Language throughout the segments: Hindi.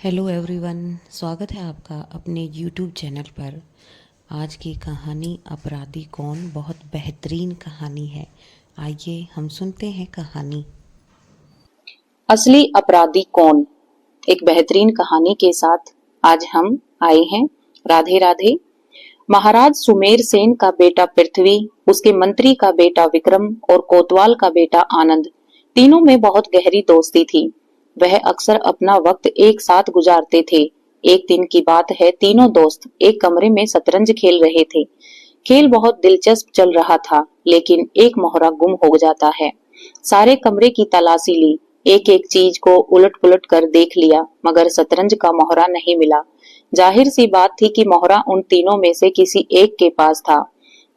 हेलो एवरीवन, स्वागत है आपका अपने यूट्यूब चैनल पर। आज की कहानी अपराधी कौन बहुत बेहतरीन कहानी है। आइए हम सुनते हैं कहानी। असली अपराधी कौन, एक बेहतरीन कहानी के साथ आज हम आए हैं। राधे राधे। महाराज सुमेर सेन का बेटा पृथ्वी, उसके मंत्री का बेटा विक्रम और कोतवाल का बेटा आनंद, तीनों में बहुत गहरी दोस्ती थी। वह अक्सर अपना वक्त एक साथ गुजारते थे। एक दिन की बात है, तीनों दोस्त एक कमरे में शतरंज खेल रहे थे। खेल बहुत दिलचस्प चल रहा था, लेकिन एक मोहरा गुम हो जाता है। सारे कमरे की तलाशी ली, एक एक चीज को उलट पुलट कर देख लिया, मगर शतरंज का मोहरा नहीं मिला। जाहिर सी बात थी कि मोहरा उन तीनों में से किसी एक के पास था,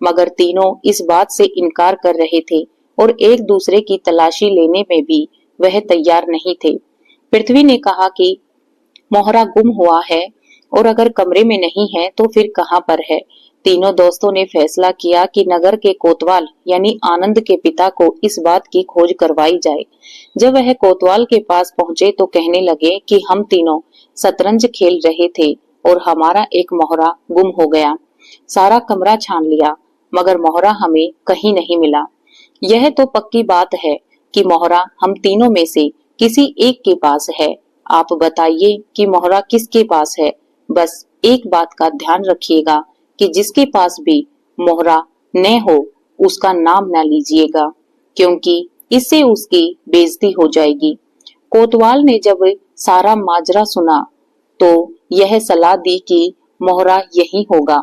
मगर तीनों इस बात से इनकार कर रहे थे और एक दूसरे की तलाशी लेने में भी वह तैयार नहीं थे। पृथ्वी ने कहा कि मोहरा गुम हुआ है और अगर कमरे में नहीं है तो फिर कहाँ पर है। तीनों दोस्तों ने फैसला किया कि नगर के कोतवाल यानी आनंद के पिता को इस बात की खोज करवाई जाए। जब वह कोतवाल के पास पहुंचे तो कहने लगे कि हम तीनों शतरंज खेल रहे थे और हमारा एक मोहरा गुम हो गया। सारा कमरा छान लिया, मगर मोहरा हमें कहीं नहीं मिला। यह तो पक्की बात है कि मोहरा हम तीनों में से किसी एक के पास है। आप बताइए कि मोहरा किसके पास है। बस एक बात का ध्यान रखिएगा कि जिसके पास भी मोहरा न हो उसका नाम न लीजिएगा, क्योंकि इससे उसकी बेइज्जती हो जाएगी। कोतवाल ने जब सारा माजरा सुना तो यह सलाह दी कि मोहरा यही होगा।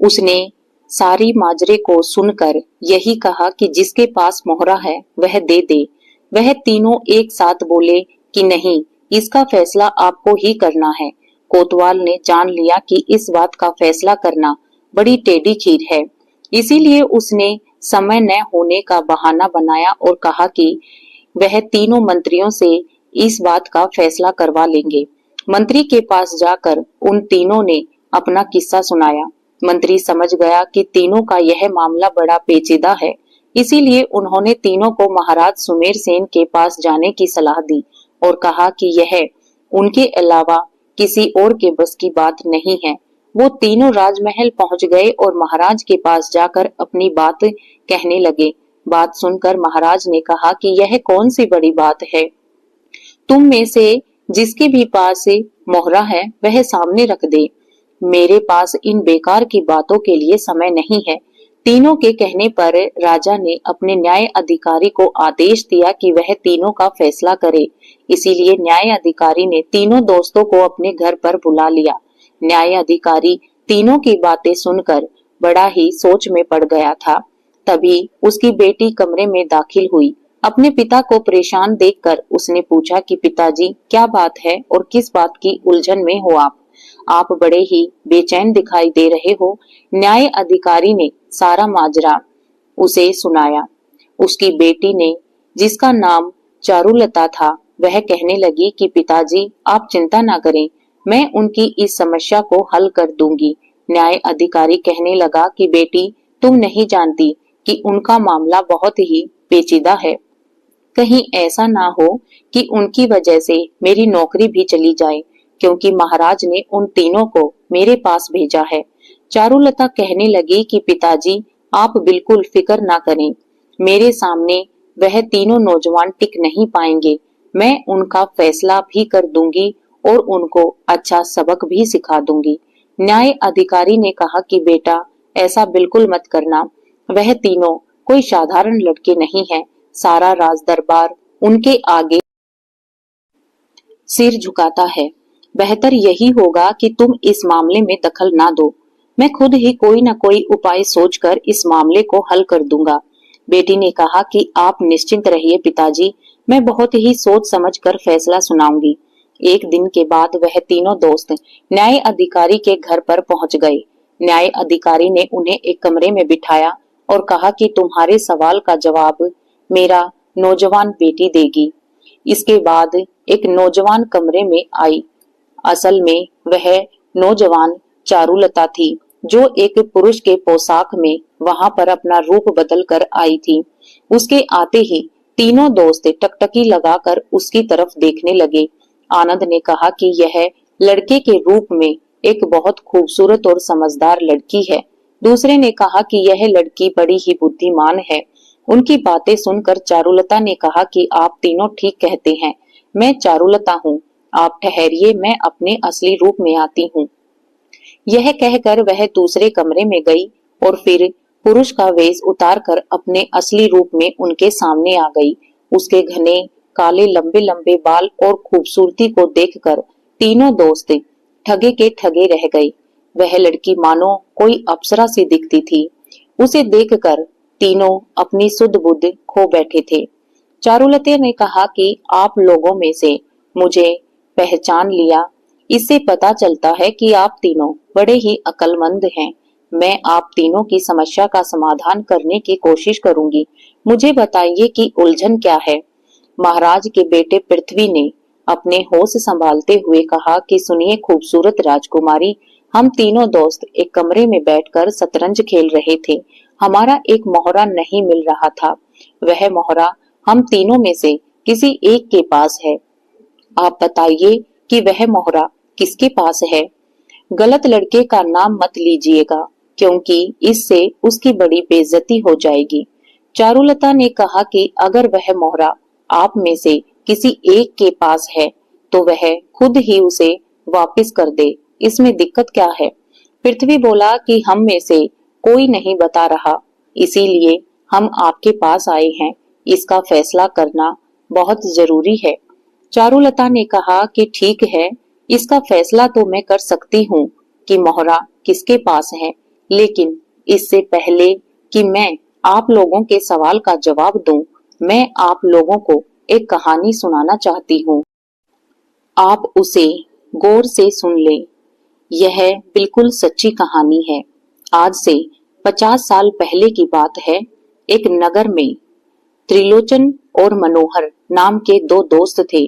उसने सारी माजरे को सुनकर यही कहा कि जिसके पास मोहरा है वह दे दे। वह तीनों एक साथ बोले कि नहीं, इसका फैसला आपको ही करना है। कोतवाल ने जान लिया कि इस बात का फैसला करना बड़ी टेढ़ी खीर है, इसीलिए उसने समय न होने का बहाना बनाया और कहा कि वह तीनों मंत्रियों से इस बात का फैसला करवा लेंगे। मंत्री के पास जाकर उन तीनों ने अपना किस्सा सुनाया। मंत्री समझ गया कि तीनों का यह मामला बड़ा पेचीदा है, इसीलिए उन्होंने तीनों को महाराज सुमेर सेन के पास जाने की सलाह दी और कहा कि यह उनके अलावा किसी और के बस की बात नहीं है। वो तीनों राजमहल पहुंच गए और महाराज के पास जाकर अपनी बात कहने लगे। बात सुनकर महाराज ने कहा कि यह कौन सी बड़ी बात है। तुम में से जिसके भी पास मोहरा है वह सामने रख दे। मेरे पास इन बेकार की बातों के लिए समय नहीं है। तीनों के कहने पर राजा ने अपने न्याय अधिकारी को आदेश दिया कि वह तीनों का फैसला करे। इसीलिए न्याय अधिकारी ने तीनों दोस्तों को अपने घर पर बुला लिया। न्याय अधिकारी तीनों की बातें सुनकर बड़ा ही सोच में पड़ गया था। तभी उसकी बेटी कमरे में दाखिल हुई। अपने पिता को परेशान देखकर उसने पूछा कि पिताजी, क्या बात है और किस बात की उलझन में हो आप बड़े ही बेचैन दिखाई दे रहे हो। न्याय अधिकारी ने सारा माजरा उसे सुनाया। उसकी बेटी ने, जिसका नाम चारुलता था, वह कहने लगी कि पिताजी आप चिंता ना करें, मैं उनकी इस समस्या को हल कर दूंगी। न्याय अधिकारी कहने लगा कि बेटी, तुम नहीं जानती कि उनका मामला बहुत ही पेचीदा है। कहीं ऐसा ना हो कि उनकी वजह से मेरी नौकरी भी चली जाए, क्योंकि महाराज ने उन तीनों को मेरे पास भेजा है। चारुलता कहने लगी कि पिताजी आप बिल्कुल फिक्र ना करें, मेरे सामने वह तीनों नौजवान टिक नहीं पाएंगे। मैं उनका फैसला भी कर दूंगी और उनको अच्छा सबक भी सिखा दूंगी। न्याय अधिकारी ने कहा कि बेटा ऐसा बिल्कुल मत करना, वह तीनों कोई साधारण लड़के नहीं है। सारा राज दरबार उनके आगे सिर झुकाता है। बेहतर यही होगा कि तुम इस मामले में दखल ना दो। मैं खुद ही कोई न कोई उपाय सोचकर इस मामले को हल कर दूंगा। बेटी ने कहा कि आप निश्चिंत रहिए पिताजी, मैं बहुत ही सोच समझ कर फैसला सुनाऊंगी। एक दिन के बाद वह तीनों दोस्त न्याय अधिकारी के घर पर पहुंच गए। न्याय अधिकारी ने उन्हें एक कमरे में बिठाया और कहा कि तुम्हारे सवाल का जवाब मेरा नौजवान बेटी देगी। इसके बाद एक नौजवान कमरे में आई। असल में वह नौजवान चारुलता थी, जो एक पुरुष के पोशाक में वहां पर अपना रूप बदल कर आई थी। उसके आते ही तीनों दोस्त टकटकी लगाकर उसकी तरफ देखने लगे। आनंद ने कहा कि यह लड़के के रूप में एक बहुत खूबसूरत और समझदार लड़की है। दूसरे ने कहा कि यह लड़की बड़ी ही बुद्धिमान है। उनकी बातें सुनकर चारुलता ने कहा कि आप तीनों ठीक कहते हैं, मैं चारुलता हूँ। आप ठहरिए, मैं अपने असली रूप में आती हूँ। यह कहकर वह दूसरे कमरे में गई और फिर पुरुष का वेश उतारकर अपने असली रूप में उनके सामने आ गई। उसके घने काले लंबे लंबे बाल और खूबसूरती को देखकर तीनों दोस्त ठगे के ठगे रह गए। वह लड़की मानो कोई अप्सरा सी दिखती थी। उसे देखकर तीनों अपनी सुध बुध खो बैठे थे। चारुलता ने कहा कि आप लोगों में से मुझे पहचान लिया, इससे पता चलता है कि आप तीनों बड़े ही अक्लमंद हैं। मैं आप तीनों की समस्या का समाधान करने की कोशिश करूंगी। मुझे बताइए कि उलझन क्या है। महाराज के बेटे पृथ्वी ने अपने होश संभालते हुए कहा कि सुनिए खूबसूरत राजकुमारी, हम तीनों दोस्त एक कमरे में बैठकर शतरंज खेल रहे थे। हमारा एक मोहरा नहीं मिल रहा था। वह मोहरा हम तीनों में से किसी एक के पास है। आप बताइए कि वह मोहरा किसके पास है। गलत लड़के का नाम मत लीजिएगा, क्योंकि इससे उसकी बड़ी बेइज्जती हो जाएगी। चारुलता ने कहा कि अगर वह मोहरा आप में से किसी एक के पास है तो वह खुद ही उसे वापस कर दे, इसमें दिक्कत क्या है। पृथ्वी बोला कि हम में से कोई नहीं बता रहा, इसीलिए हम आपके पास आए हैं। इसका फैसला करना बहुत जरूरी है। चारुलता ने कहा कि ठीक है, इसका फैसला तो मैं कर सकती हूँ कि मोहरा किसके पास है, लेकिन इससे पहले कि मैं आप लोगों के सवाल का जवाब दूं, मैं आप लोगों को एक कहानी सुनाना चाहती हूँ। आप उसे गौर से सुन लें। यह बिल्कुल सच्ची कहानी है। आज से 50 साल पहले की बात है। एक नगर में त्रिलोचन और मनोहर नाम के दो दोस्त थे।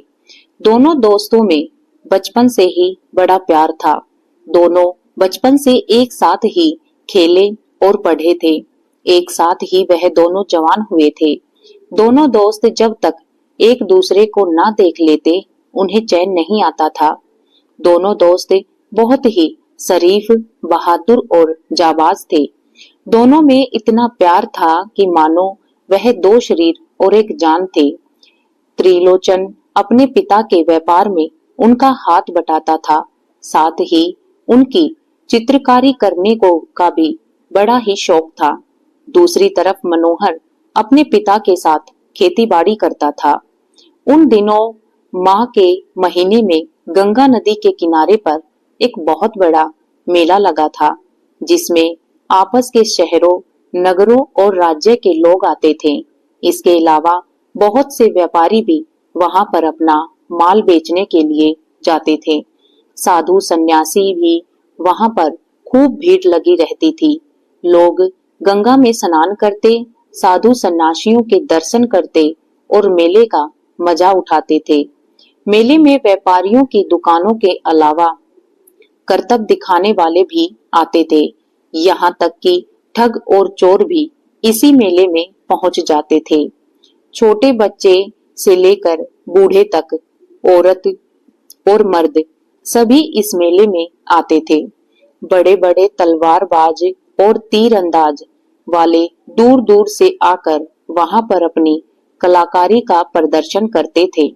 दोनों दोस्तों में बचपन से ही बड़ा प्यार था। दोनों बचपन से एक साथ ही खेले और पढ़े थे। एक साथ ही वह दोनों जवान हुए थे। दोनों दोस्त जब तक एक दूसरे को ना देख लेते उन्हें चैन नहीं आता था। दोनों दोस्त बहुत ही शरीफ, बहादुर और जाबाज थे। दोनों में इतना प्यार था कि मानो वह दो शरीर और एक जान थे। त्रिलोचन अपने पिता के व्यापार में उनका हाथ बटाता था। साथ ही उनकी चित्रकारी करने को का भी बड़ा ही शौक था। दूसरी तरफ मनोहर अपने पिता के साथ खेतीबाड़ी करता था। उन दिनों माह के महीने में गंगा नदी के किनारे पर एक बहुत बड़ा मेला लगा था, जिसमें आपस के शहरों, नगरों और राज्य के लोग आते थे। इसके अलावा बहुत से व्यापारी भी वहां पर अपना माल बेचने के लिए जाते थे। साधु सन्यासी भी वहां पर खूब भीड़ लगी रहती थी। लोग गंगा में स्नान करते, साधु सन्यासियों के दर्शन करते और मेले का मजा उठाते थे। मेले में व्यापारियों की दुकानों के अलावा करतब दिखाने वाले भी आते थे। यहाँ तक कि ठग और चोर भी इसी मेले में पहुंच जाते थे। छोटे बच्चे से लेकर बूढ़े तक, औरत और मर्द सभी इस मेले में आते थे। बड़े बड़े तलवारबाज और तीरंदाज वाले दूर दूर से आकर वहां पर अपनी कलाकारी का प्रदर्शन करते थे।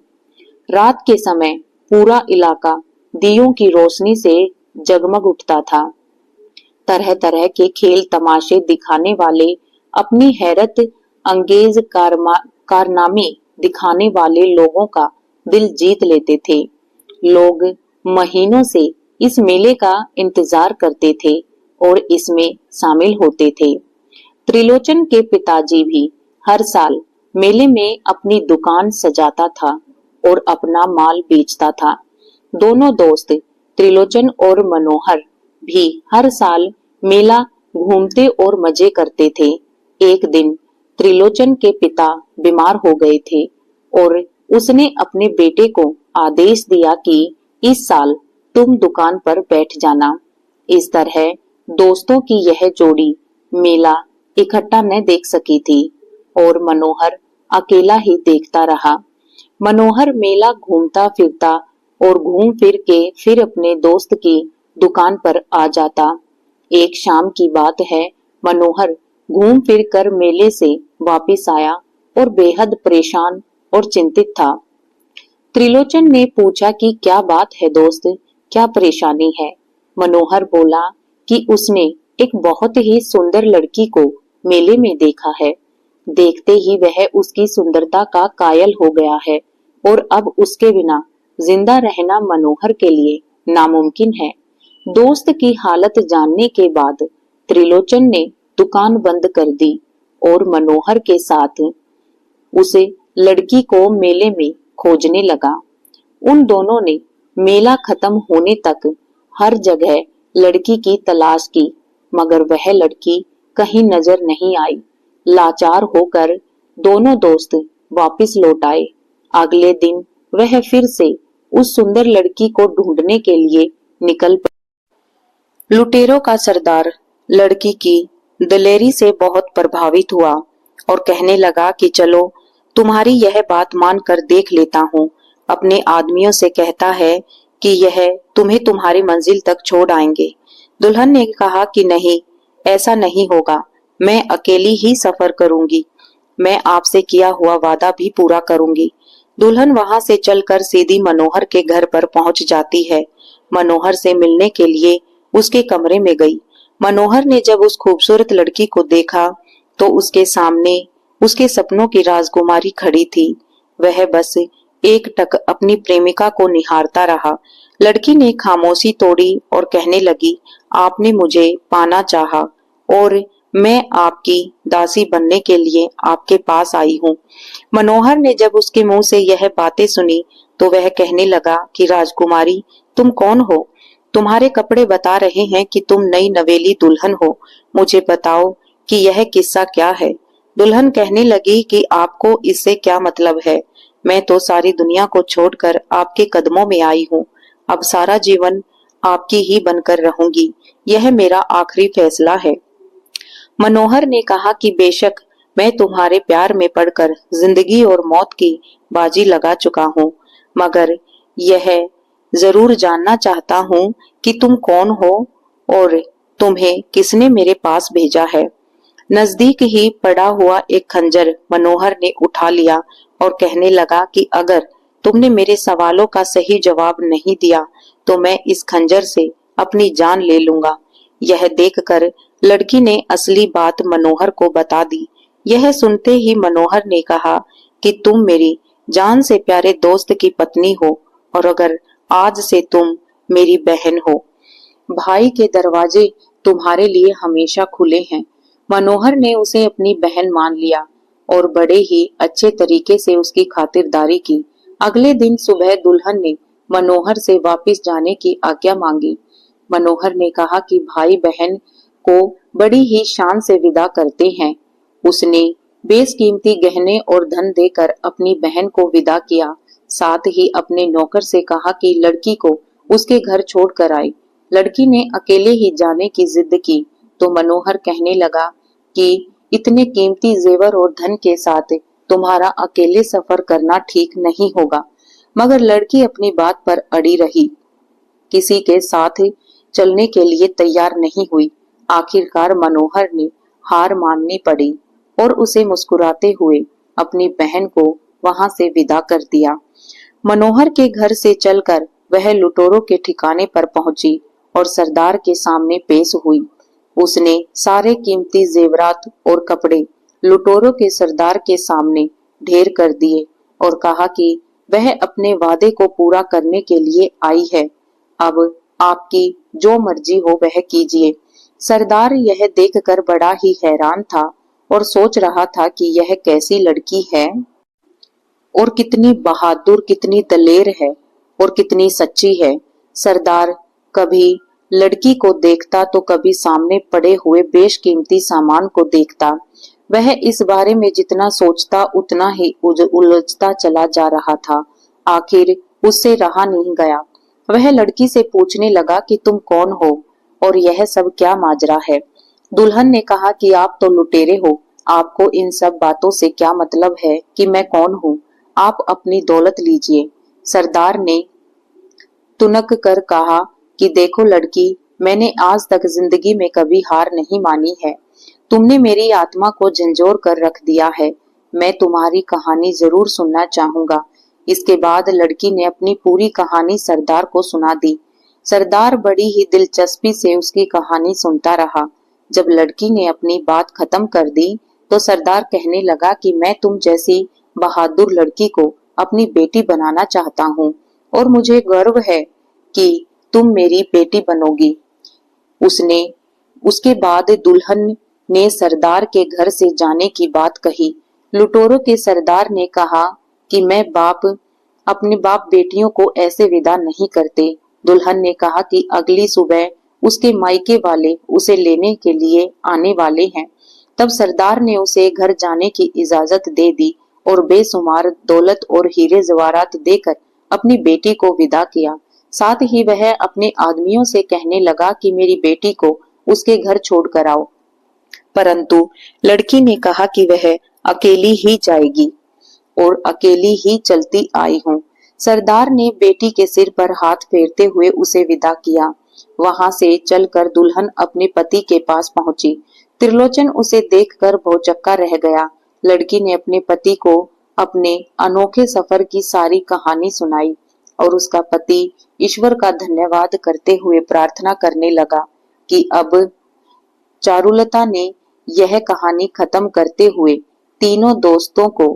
रात के समय पूरा इलाका दियों की रोशनी से जगमग उठता था। तरह तरह के खेल तमाशे दिखाने वाले, अपनी हैरत अंगेज कारनामे दिखाने वाले लोगों का दिल जीत लेते थे। लोग महीनों से इस मेले का इंतजार करते थे और इसमें शामिल होते थे। त्रिलोचन के पिताजी भी हर साल मेले में अपनी दुकान सजाता था और अपना माल बेचता था। दोनों दोस्त त्रिलोचन और मनोहर भी हर साल मेला घूमते और मजे करते थे। एक दिन त्रिलोचन के पिता बीमार हो गए थे और उसने अपने बेटे को आदेश दिया कि इस साल तुम दुकान पर बैठ जाना। इस तरह दोस्तों की यह जोड़ी मेला इकट्ठा न देख सकी थी और मनोहर अकेला ही देखता रहा। मनोहर मेला घूमता फिरता और घूम फिर के फिर अपने दोस्त की दुकान पर आ जाता। एक शाम की बात है, मनोहर घूम फिर कर मेले से वापस आया और बेहद परेशान और चिंतित था। त्रिलोचन ने पूछा कि क्या बात है दोस्त, क्या परेशानी है? मनोहर बोला कि उसने एक बहुत ही सुंदर लड़की को मेले में देखा है। देखते ही वह उसकी सुंदरता का कायल हो गया है और अब उसके बिना जिंदा रहना मनोहर के लिए नामुमकिन है। दोस्त की हालत जानने के बाद त्रिलोचन ने दुकान बंद कर दी और मनोहर के साथ उसे लड़की को मेले में खोजने लगा। उन दोनों ने मेला खत्म होने तक हर जगह लड़की की तलाश की, मगर वह लड़की कहीं नजर नहीं आई। लाचार होकर दोनों दोस्त वापस लौट आए। अगले दिन वह फिर से उस सुंदर लड़की को ढूंढने के लिए निकल पड़े। लुटेरों का सरदार लड़की की दलेरी से बहुत प्रभावित हुआ और कहने लगा कि चलो तुम्हारी यह बात मान कर देख लेता हूँ। अपने आदमियों से कहता है कि यह तुम्हें तुम्हारी मंजिल तक छोड़ आएंगे। दुल्हन ने कहा कि नहीं, ऐसा नहीं होगा, मैं अकेली ही सफर करूंगी। मैं आपसे किया हुआ वादा भी पूरा करूंगी। दुल्हन वहां से चलकर सीधी मनोहर के घर पर पहुंच जाती है। मनोहर से मिलने के लिए उसके कमरे में गई। मनोहर ने जब उस खूबसूरत लड़की को देखा तो उसके सामने उसके सपनों की राजकुमारी खड़ी थी। वह बस एकटक अपनी प्रेमिका को निहारता रहा। लड़की ने खामोशी तोड़ी और कहने लगी, आपने मुझे पाना चाहा और मैं आपकी दासी बनने के लिए आपके पास आई हूँ। मनोहर ने जब उसके मुंह से यह बातें सुनी तो वह कहने लगा कि राजकुमारी, तुम कौन हो? तुम्हारे कपड़े बता रहे हैं कि तुम नई नवेली दुल्हन हो। मुझे बताओ कि यह किस्सा क्या है? दुल्हन कहने लगी कि आपको इससे क्या मतलब है? मैं तो सारी दुनिया को छोड़कर आपके कदमों में आई हूँ। अब सारा जीवन आपकी ही बनकर रहूंगी। यह मेरा आखिरी फैसला है। मनोहर ने कहा कि बेशक मैं तुम्हारे प्यार में पड़कर जिंदगी और मौत की बाजी लगा चुका हूँ, मगर यह जरूर जानना चाहता हूँ कि तुम कौन हो और तुम्हें किसने मेरे पास भेजा है। नजदीक ही पड़ा हुआ एक खंजर मनोहर ने उठा लिया और कहने लगा कि अगर तुमने मेरे सवालों का सही जवाब नहीं दिया तो मैं इस खंजर से अपनी जान ले लूंगा। यह देखकर लड़की ने असली बात मनोहर को बता दी। यह सुनते ही मनोहर ने कहा कि तुम मेरी जान से प्यारे दोस्त की पत्नी हो और अगर आज से तुम मेरी बहन हो। भाई के दरवाजे तुम्हारे लिए हमेशा खुले हैं। मनोहर ने उसे अपनी बहन मान लिया और बड़े ही अच्छे तरीके से उसकी खातिरदारी की। अगले दिन सुबह दुल्हन ने मनोहर से वापस जाने की आज्ञा मांगी। मनोहर ने कहा कि भाई बहन को बड़ी ही शान से विदा करते हैं। उसने बेशकीमती गहने और धन देकर अपनी बहन को विदा किया। साथ ही अपने नौकर से कहा कि लड़की को उसके घर छोड़ कर आए। लड़की ने अकेले ही जाने की जिद की तो मनोहर कहने लगा कि इतने कीमती जेवर और धन के साथ तुम्हारा अकेले सफर करना ठीक नहीं होगा। मगर लड़की अपनी बात पर अड़ी रही, किसी के साथ चलने के लिए तैयार नहीं हुई। आखिरकार मनोहर ने हार माननी पड़ी और उसे मुस्कुराते हुए अपनी बहन को वहां से विदा कर दिया। मनोहर के घर से चलकर वह लुटेरों के ठिकाने पर पहुंची और सरदार के सामने पेश हुई। उसने सारे कीमती जेवरात और कपड़े लुटेरों के सरदार के सामने ढेर कर दिए और कहा कि वह अपने वादे को पूरा करने के लिए आई है। अब आपकी जो मर्जी हो वह कीजिए। सरदार यह देखकर बड़ा ही हैरान था और सोच रहा था कि यह कैसी लड़की है और कितनी बहादुर, कितनी दलेर है और कितनी सच्ची है। सरदार कभी लड़की को देखता तो कभी सामने पड़े हुए बेशकीमती सामान को देखता। वह इस बारे में जितना सोचता उतना ही उलझता चला जा रहा था। आखिर उससे रहा नहीं गया। वह लड़की से पूछने लगा कि तुम कौन हो और यह सब क्या माजरा है। दुल्हन ने कहा कि आप तो लुटेरे हो, आपको इन सब बातों से क्या मतलब है कि मैं कौन हूँ। आप अपनी दौलत लीजिए। सरदार ने तुनक कर कहा कि देखो लड़की, मैंने आज तक जिंदगी में कभी हार नहीं मानी है। तुमने मेरी आत्मा को झंझोर कर रख दिया है। मैं तुम्हारी कहानी जरूर सुनना चाहूंगा। इसके बाद लड़की ने अपनी पूरी कहानी सरदार को सुना दी। सरदार बड़ी ही दिलचस्पी से उसकी कहानी सुनता रहा। जब लड़की ने अपनी बात खत्म कर दी तो सरदार कहने लगा कि मैं तुम जैसी बहादुर लड़की को अपनी बेटी बनाना चाहता हूँ और मुझे गर्व है कि तुम मेरी बेटी बनोगी। उसके बाद दुल्हन ने सरदार के घर से जाने की बात कही। लुटेरों के सरदार ने कहा कि मैं अपने बाप बेटियों को ऐसे विदा नहीं करते। दुल्हन ने कहा कि अगली सुबह उसके मायके वाले उसे लेने के लिए आने वाले हैं। तब सरदार ने उसे घर जाने की इजाजत दे दी और बेशुमार दौलत और हीरे जवाहरात देकर अपनी बेटी को विदा किया। साथ ही वह अपने आदमियों से कहने लगा कि मेरी बेटी को उसके घर छोड़कर आओ, परंतु लड़की ने कहा कि वह अकेली ही जाएगी और अकेली ही चलती आई हूँ। सरदार ने बेटी के सिर पर हाथ फेरते हुए उसे विदा किया। वहां से चलकर दुल्हन अपने पति के पास पहुंची। त्रिलोचन उसे देखकर भौचक्का रह गया। लड़की ने अपने पति को अपने अनोखे सफर की सारी कहानी सुनाई और उसका पति ईश्वर का धन्यवाद करते हुए प्रार्थना करने लगा कि अब चारुलता ने यह कहानी खत्म करते हुए तीनों दोस्तों को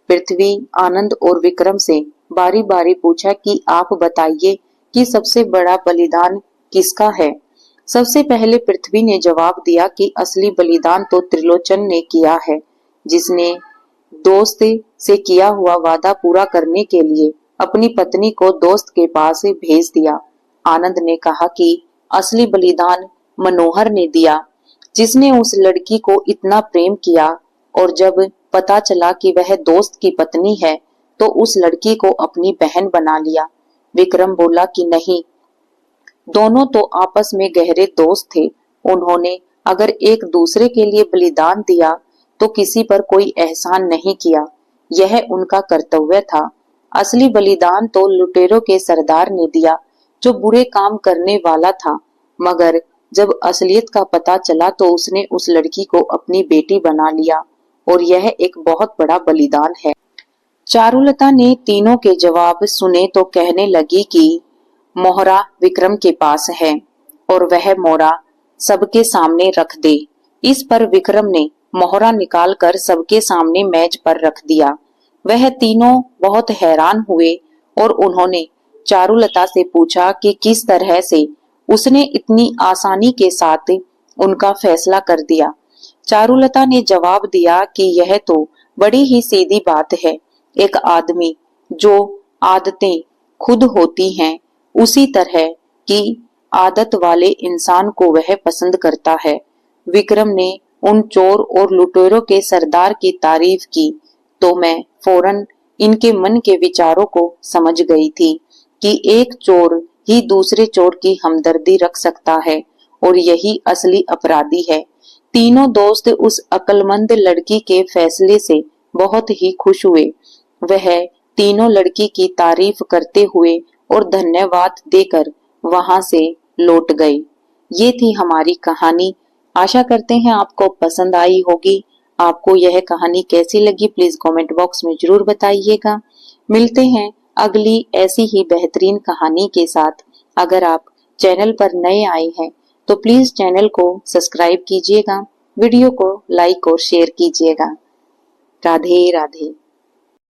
पृथ्वी, आनंद और विक्रम से बारी बारी पूछा कि आप बताइए कि सबसे बड़ा बलिदान किसका है। सबसे पहले पृथ्वी ने जवाब दिया कि असली बलिदान तो त्रिलोचन ने किया है, जिसने दोस्त से किया हुआ वादा पूरा करने के लिए अपनी पत्नी को दोस्त के पास भेज दिया। आनंद ने कहा कि असली बलिदान मनोहर ने दिया, जिसने उस लड़की को इतना प्रेम किया और जब पता चला कि वह दोस्त की पत्नी है तो उस लड़की को अपनी बहन बना लिया। विक्रम बोला कि नहीं, दोनों तो आपस में गहरे दोस्त थे। उन्होंने अगर एक दूसरे के लिए बलिदान दिया तो किसी पर कोई एहसान नहीं किया, यह उनका कर्तव्य था। असली बलिदान तो लुटेरों के सरदार ने दिया, जो बुरे काम करने वाला था, मगर जब असलियत का पता चला तो उसने उस लड़की को अपनी बेटी बना लिया और यह एक बहुत बड़ा बलिदान है। चारुलता ने तीनों के जवाब सुने तो कहने लगी कि मोहरा विक्रम के पास है और वह मोहरा सबके सामने रख दे। इस पर विक्रम ने मोहरा निकालकर सबके सामने मेज पर रख दिया। वह तीनों बहुत हैरान हुए और उन्होंने चारुलता से पूछा कि किस तरह से उसने इतनी आसानी के साथ उनका फैसला कर दिया। चारुलता ने जवाब दिया कि यह तो बड़ी ही सीधी बात है। एक आदमी जो आदतें खुद होती हैं, उसी तरह की आदत वाले इंसान को वह पसंद करता है। विक्रम ने उन चोर और लुटेरों के सरदार की तारीफ की तो मैं फौरन इनके मन के विचारों को समझ गई थी कि एक चोर ही दूसरे चोर की हमदर्दी रख सकता है और यही असली अपराधी है। तीनों दोस्त उस अक्लमंद लड़की के फैसले से बहुत ही खुश हुए। वह तीनों लड़की की तारीफ करते हुए और धन्यवाद देकर वहां से लौट गए। ये थी हमारी कहानी। आशा करते हैं आपको पसंद आई होगी। आपको यह कहानी कैसी लगी प्लीज कमेंट बॉक्स में जरूर बताइएगा। मिलते हैं अगली ऐसी ही बेहतरीन कहानी के साथ। अगर आप चैनल पर नए आए हैं तो प्लीज चैनल को सब्सक्राइब कीजिएगा, वीडियो को लाइक और शेयर कीजिएगा। राधे राधे।